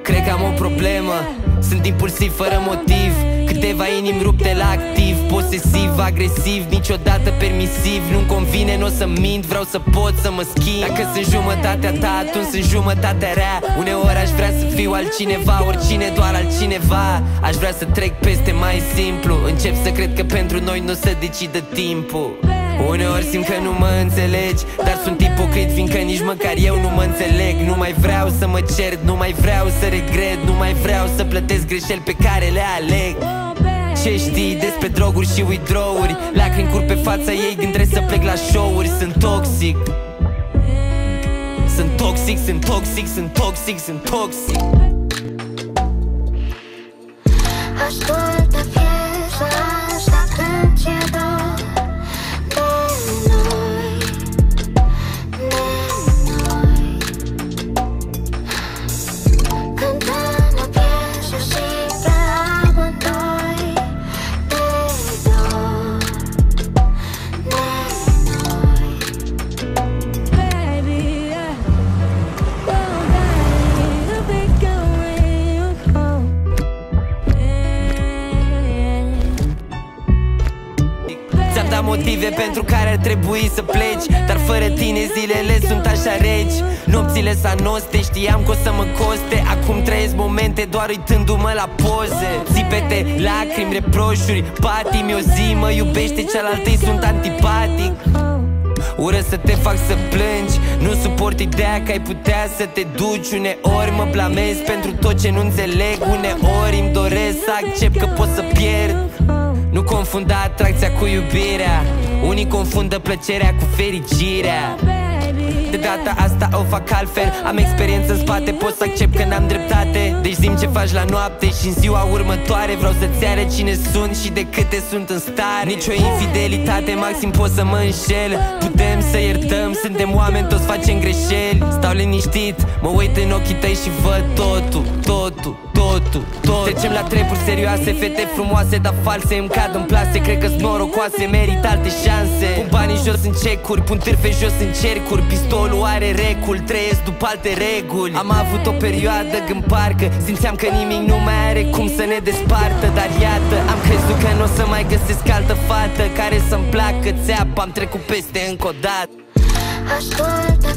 Cred că am o problemă, sunt impulsiv fără motiv. Câteva inimi rupte la activ, posesiv, agresiv, niciodată permisiv. Nu-mi convine, n-o să mint, vreau să pot să mă schimb. Dacă sunt jumătatea ta, atunci sunt jumătatea rea. Uneori aș vrea să fiu altcineva, oricine, doar altcineva. Aș vrea să trec peste mai simplu. Încep să cred că pentru noi nu se decidă timpul. Uneori simt că nu mă înțelegi, dar sunt ipocrit fiindcă nici măcar eu nu mă înțeleg. Nu mai vreau să mă cert, nu mai vreau să regret, nu mai vreau să plătesc greșeli pe care le aleg. Ce știi despre droguri și withdrawuri? Lacrimi curg pe fața ei când trebuie să plec la show-uri. Sunt toxic, sunt toxic, sunt toxic, sunt toxic, sunt toxic. Ascultă piesa asta când ți-e dor de noi, de noi. Cântăm o piesă simplă amândoi de dor, de noi. Baby, yeah. Oh, baby, the big girl, oh. Ți-am dat motive pentru care ar trebui să pleci, dar fără tine zilele sunt așa reci. Nopțile s-anoste, știam că o să mă coste. Acum trăiesc momente doar uitându-mă la poze. Țipete, lacrimi, reproșuri, patimi. O zi mă iubește, cealaltă-i sunt antipatic. Ură să te fac să plângi, nu suport ideea că ai putea să te duci. Uneori mă blamez pentru tot ce nu înțeleg. Uneori îmi doresc să accept că pot să pierd. Nu confunda atracția cu iubirea, unii confundă plăcerea cu fericirea. De data asta o fac altfel, am experiență în spate, pot să accept că n-am dreptate. Deci zi-mi ce faci la noapte și în ziua următoare. Vreau să-ți arăt cine sunt și de câte sunt în stare. Nici o infidelitate, maxim pot să mă înșel. Putem să iertăm, suntem oameni, toți facem greșeli. Stau liniștit, mă uit în ochii tăi și văd totul, totul, totul, tot. Trecem la treburi serioase, fete frumoase, dar false. Îmi cad în plase, cred că-s norocoase, merit alte șanse. Pun banii jos în cecuri, pun târfe jos în cercuri. Pistolul are recul, trăiesc după alte reguli. Am avut o perioadă când parcă simțeam că nimic nu mai are cum să ne despartă. Dar iată, am crezut că n-o să mai găsesc altă fată care să-mi placă țeapă. Am trecut peste încă o dată. Ascultă